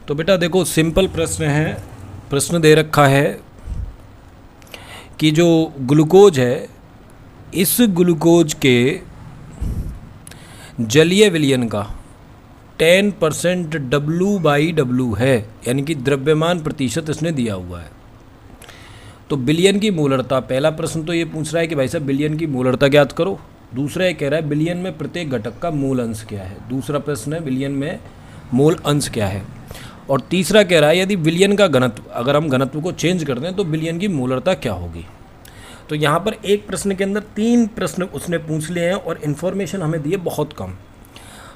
तो बेटा देखो सिंपल प्रश्न है, प्रश्न दे रखा है कि जो ग्लूकोज है, इस ग्लूकोज के जलीय विलयन का 10% W/W है, यानी कि द्रव्यमान प्रतिशत इसने दिया हुआ है। तो बिलियन की मोलरता, पहला प्रश्न तो ये पूछ रहा है कि भाई साहब बिलियन की मोलरता ज्ञात करो। दूसरा ये कह रहा है बिलियन में प्रत्येक घटक का मूल अंश क्या है। दूसरा प्रश्न है बिलियन में मोल अंश क्या है। और तीसरा कह रहा है यदि विलयन का घनत्व, अगर हम घनत्व को चेंज कर दें तो बिलियन की मोलरता क्या होगी। तो यहाँ पर एक प्रश्न के अंदर 3 प्रश्न उसने पूछ लिए हैं और इन्फॉर्मेशन हमें दी है बहुत कम।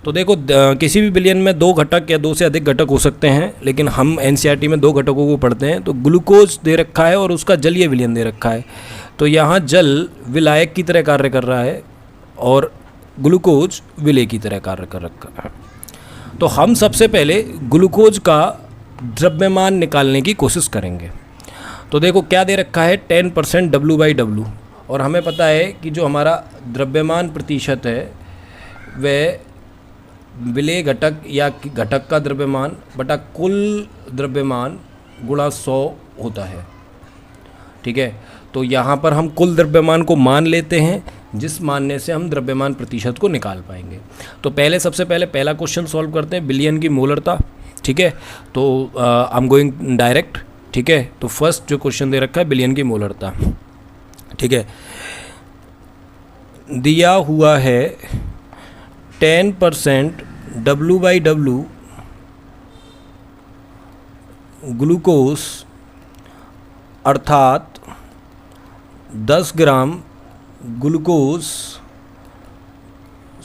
तो देखो किसी भी बिलियन में 2 घटक या 2 से अधिक घटक हो सकते हैं, लेकिन हम एनसीईआरटी में 2 घटकों को पढ़ते हैं। तो ग्लूकोज दे रखा है और उसका जलीय विलयन दे रखा है। तो यहाँ जल विलायक की तरह कार्य कर रहा है और ग्लूकोज विलेय की तरह कार्य कर रखा है। तो हम सबसे पहले ग्लूकोज का द्रव्यमान निकालने की कोशिश करेंगे। तो देखो क्या दे रखा है 10% W/W, और हमें पता है कि जो हमारा द्रव्यमान प्रतिशत है वह विलेय घटक या घटक का द्रव्यमान बटा कुल द्रव्यमान गुणा 100 होता है। ठीक है, तो यहाँ पर हम कुल द्रव्यमान को मान लेते हैं, जिस मानने से हम द्रव्यमान प्रतिशत को निकाल पाएंगे। तो सबसे पहले पहला क्वेश्चन सॉल्व करते हैं, बिलियन की मोलरता। ठीक है, तो आई एम गोइंग डायरेक्ट। ठीक है, तो फर्स्ट जो क्वेश्चन दे रखा है बिलियन की मोलरता। ठीक है, दिया हुआ है 10% W/W ग्लूकोज अर्थात 10 ग्राम ग्लूकोज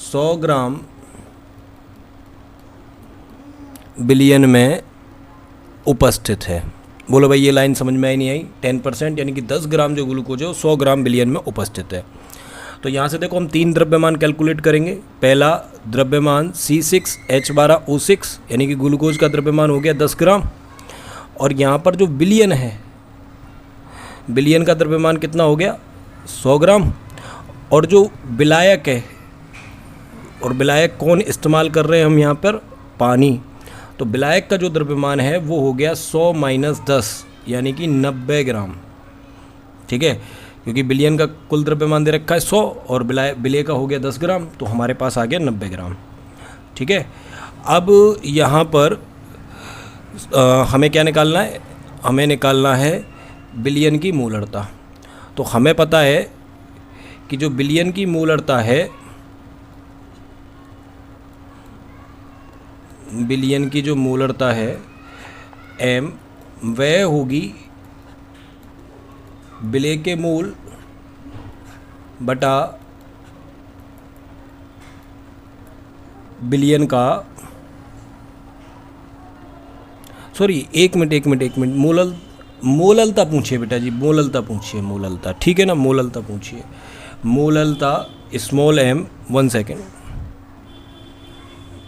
100 ग्राम बिलियन में उपस्थित है। बोलो भाई ये लाइन समझ में आई नहीं आई। 10% यानी कि 10 ग्राम जो ग्लूकोज है वो 100 ग्राम बिलियन में उपस्थित है। तो यहाँ से देखो हम 3 द्रव्यमान कैलकुलेट करेंगे। पहला द्रव्यमान C6H12O6 यानी कि ग्लूकोज का द्रव्यमान हो गया 10 ग्राम, और यहाँ पर जो बिलियन है, बिलियन का द्रव्यमान कितना हो गया 100 ग्राम। और जो विलायक है, और विलायक कौन इस्तेमाल कर रहे हैं हम यहाँ पर, पानी। तो विलायक का जो द्रव्यमान है वो हो गया 100 - 10 यानी कि 90 ग्राम। ठीक है, क्योंकि बिलियन का कुल द्रव्यमान दे रखा है 100 और विलेय का हो गया 10 ग्राम, तो हमारे पास आ गया 90 ग्राम। ठीक है, अब यहाँ पर हमें क्या निकालना है, हमें निकालना है बिलियन की मोलरता। तो हमें पता है कि जो बिलियन की मोलरता है, बिलियन की जो मोलरता है m, वह होगी विलेय के मोल बटा बिलियन का, सॉरी एक मिनट मोललता पूछिए बेटा जी, मोललता पूछिए, मोललता। ठीक है ना, मोललता पूछिए, मोललता स्मॉल m। 1 सेकेंड,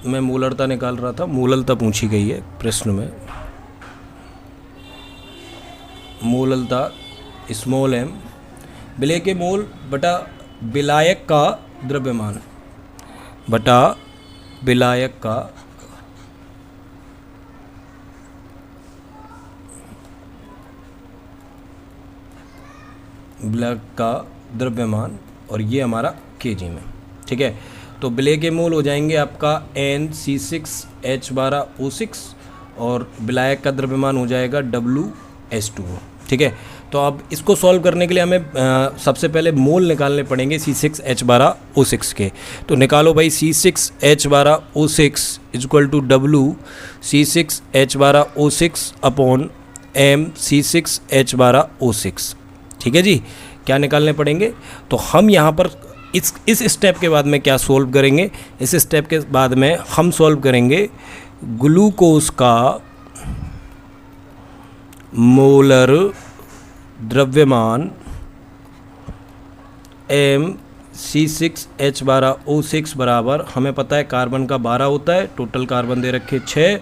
मैं मोलरता निकाल रहा था, मोललता पूछी गई है प्रश्न में। मोललता स्मॉल m, विलेय के मोल बटा विलायक का द्रव्यमान बटा विलायक का द्रव्यमान, और ये हमारा केजी में। ठीक है, तो विलेय के मोल हो जाएंगे आपका NC6H12O6 और विलायक का द्रव्यमान हो जाएगा WH2O। ठीक है, तो अब इसको सॉल्व करने के लिए हमें सबसे पहले मोल निकालने पड़ेंगे C6H12O6 के। तो निकालो भाई, C6H12O6 equal to W C6H12O6 upon M C6H12O6। ठीक है जी, क्या निकालने पड़ेंगे। तो हम यहाँ पर इस स्टेप के बाद में क्या सॉल्व करेंगे, इस स्टेप के बाद में हम सॉल्व करेंगे ग्लूकोज का मोलर द्रव्यमान M C6H12O6 बराबर, हमें पता है कार्बन का 12 होता है, टोटल कार्बन दे रखे 6,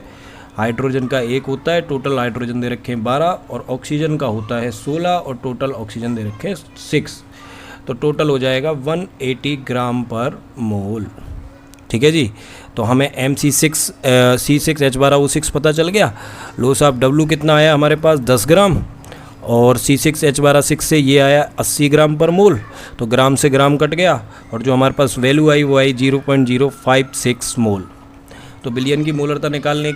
हाइड्रोजन का 1 होता है, टोटल हाइड्रोजन दे रखे 12, और ऑक्सीजन का होता है 16 और टोटल ऑक्सीजन दे रखे 6। तो टोटल हो जाएगा 180 ग्राम पर मोल। ठीक है जी, तो हमें C6H12O6 पता चल गया। लो साहब W कितना आया हमारे पास 10 ग्राम, और C6H12O6 से ये आया 80 ग्राम पर मोल, तो ग्राम से ग्राम कट गया और जो हमारे पास वैल्यू आई वो आई 0.056 मोल। तो बिलियन की मोलरता निकालने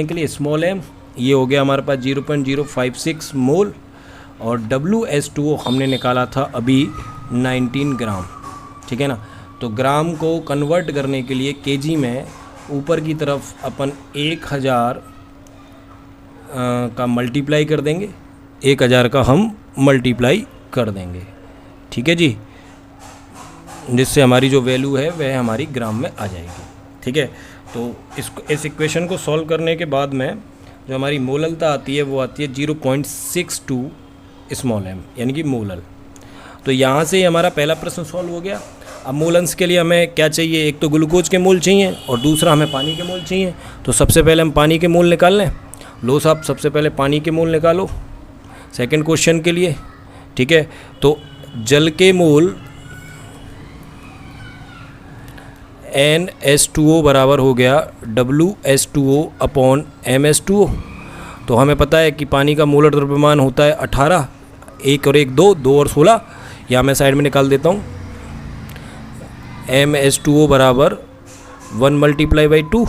के लिए स्मॉल m ये हो गया हमारे पास 0.056 मोल, और WH2O हमने निकाला था अभी 19 ग्राम, ठीक है ना। तो ग्राम को कन्वर्ट करने के लिए केजी में ऊपर की तरफ अपन 1000 का मल्टीप्लाई कर देंगे, 1000 का हम मल्टीप्लाई कर देंगे, ठीक है जी, जिससे हमारी जो वैल्यू है वह हमारी ग्राम में आ जाएगी, ठीक है। तो इस इक्वेशन को सॉल्व करने के बाद में जो हमारी मोललता आती है वो आती है 0.62 स्मॉल m यानी कि मोलल। तो यहाँ से हमारा पहला प्रश्न सॉल्व हो गया। अब मोलन्स के लिए हमें क्या चाहिए, एक तो ग्लूकोज के मोल चाहिए और दूसरा हमें पानी के मोल चाहिए। तो सबसे पहले हम पानी के मोल निकाल लें। लो साहब सबसे पहले पानी के मोल निकालो सेकंड क्वेश्चन के लिए, ठीक है। तो जल के मोल NH2O बराबर हो गया WH2O अपॉन MS2O। तो हमें पता है कि पानी का मोलर द्रव्यमान होता है 18, 1 और 1 2, 2 और 16, या मैं साइड में निकाल देता हूँ। MH2O बराबर 1 मल्टीप्लाई बाई 2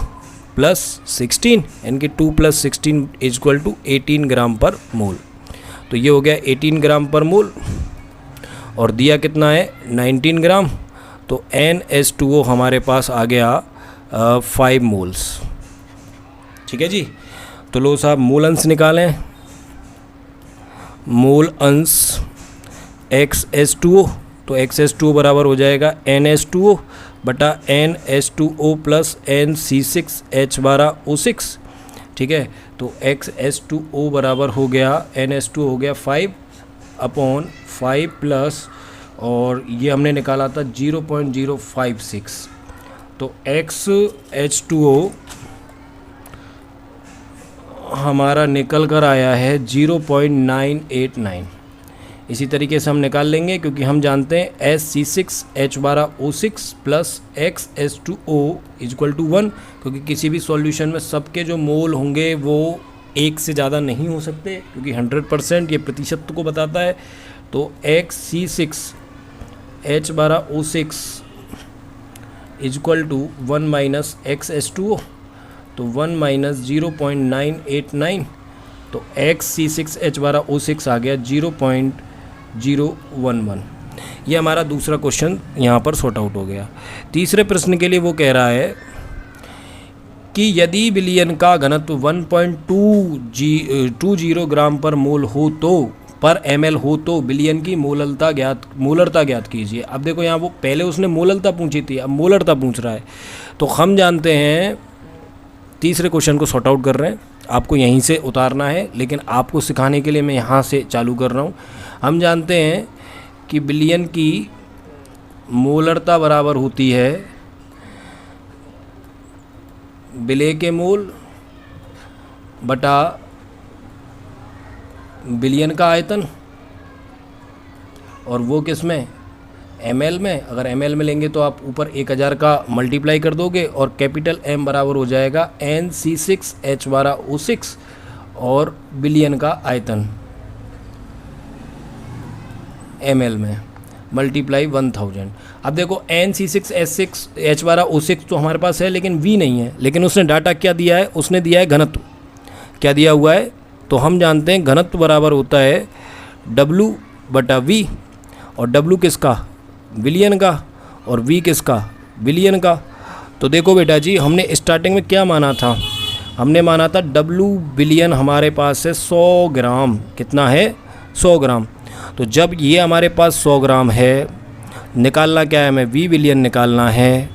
प्लस 16, यानी कि 2 + 16 इक्वल टू 18 ग्राम पर मोल। तो ये हो गया 18 ग्राम पर मोल, और दिया कितना है 19 ग्राम। तो NH2O हमारे पास आ गया 5 मोल्स, ठीक है जी। तो लो साहब मोल अंश निकालें। मोल अंश XH2O, तो XH2O बराबर हो जाएगा NH2O बटा NH2O प्लस NC6H12O6, ठीक है। तो XH2O बराबर हो गया NH2O हो गया 5 अपॉन 5 प्लस, और ये हमने निकाला था 0.056। तो XH2O हमारा निकल कर आया है 0.989। इसी तरीके से हम निकाल लेंगे, क्योंकि हम जानते हैं SC6H12O6 plus XH2O equal to 1, क्योंकि किसी भी सॉल्यूशन में सबके जो मोल होंगे वो 1 से ज़्यादा नहीं हो सकते, क्योंकि 100% ये प्रतिशत को बताता है। तो XC6H12O6 equal to 1 minus XH2O, तो 1 माइनस 0.989, तो XC6H12O6 आ गया 0.011। ये हमारा दूसरा क्वेश्चन यहाँ पर सॉर्ट आउट हो गया। तीसरे प्रश्न के लिए वो कह रहा है कि यदि विलयन का घनत्व 1.220 ग्राम पर मोल हो तो पर ml हो तो विलयन की मोलरता ज्ञात कीजिए। अब देखो यहाँ वो पहले उसने मोलरता पूछी थी, अब मोलरता पूछ रहा है। तो हम जानते हैं, तीसरे क्वेश्चन को सॉर्ट आउट कर रहे हैं, आपको यहीं से उतारना है, लेकिन आपको सिखाने के लिए मैं यहाँ से चालू कर रहा हूँ। हम जानते हैं कि विलयन की मोलरता बराबर होती है विलेय के मोल बटा विलयन का आयतन, और वो किस में ml में। अगर ml में लेंगे तो आप ऊपर 1000 का मल्टीप्लाई कर दोगे, और कैपिटल M बराबर हो जाएगा NC6H12O6 और विलयन का आयतन ml में मल्टीप्लाई 1000। अब देखो NC6H12O6 तो हमारे पास है, लेकिन V नहीं है, लेकिन उसने डाटा क्या दिया है, उसने दिया है घनत्व। क्या दिया हुआ है, तो हम जानते हैं घनत्व बराबर होता है W बटा V, और W किसका, विलयन का, और V किसका, विलयन का। तो देखो बेटा जी, हमने स्टार्टिंग में क्या माना था, हमने माना था W विलयन हमारे पास है 100 ग्राम। कितना है, 100 ग्राम। तो जब ये हमारे पास 100 ग्राम है, निकालना क्या है, हमें V विलयन निकालना है,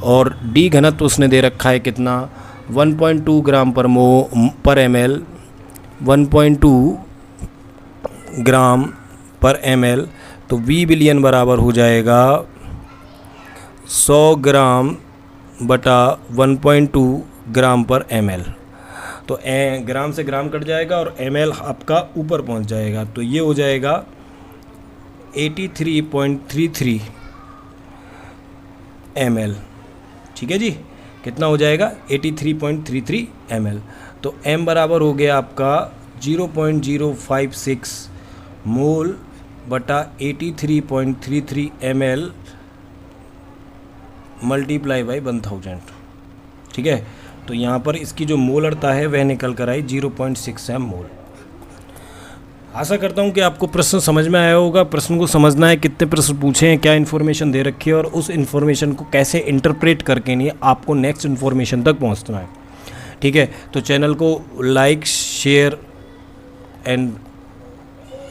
और D घनत्व उसने दे रखा है कितना, 1.2 ग्राम पर ml, 1.2 ग्राम पर ml। तो V विलयन बराबर हो जाएगा 100 ग्राम बटा 1.2 ग्राम पर ml। तो ग्राम से ग्राम कट जाएगा और ml आपका ऊपर पहुंच जाएगा। तो ये हो जाएगा 83.33 ml, ठीक है जी, कितना हो जाएगा 83.33 ml। तो m बराबर हो गया आपका 0.056 मोल बटा 83.33 ml मल्टीप्लाई बाई 1000। ठीक है, तो यहाँ पर इसकी जो मोलरता है वह निकल कर आई 0.6 मोल। आशा करता हूँ कि आपको प्रश्न समझ में आया होगा। प्रश्न को समझना है, कितने प्रश्न पूछे हैं, क्या इन्फॉर्मेशन दे रखी है और उस इन्फॉर्मेशन को कैसे इंटरप्रेट करके नहीं आपको नेक्स्ट इन्फॉर्मेशन तक पहुँचना है। ठीक है, तो चैनल को लाइक, शेयर एंड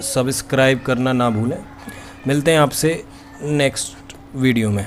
सब्सक्राइब करना ना भूलें। मिलते हैं आपसे नेक्स्ट वीडियो में।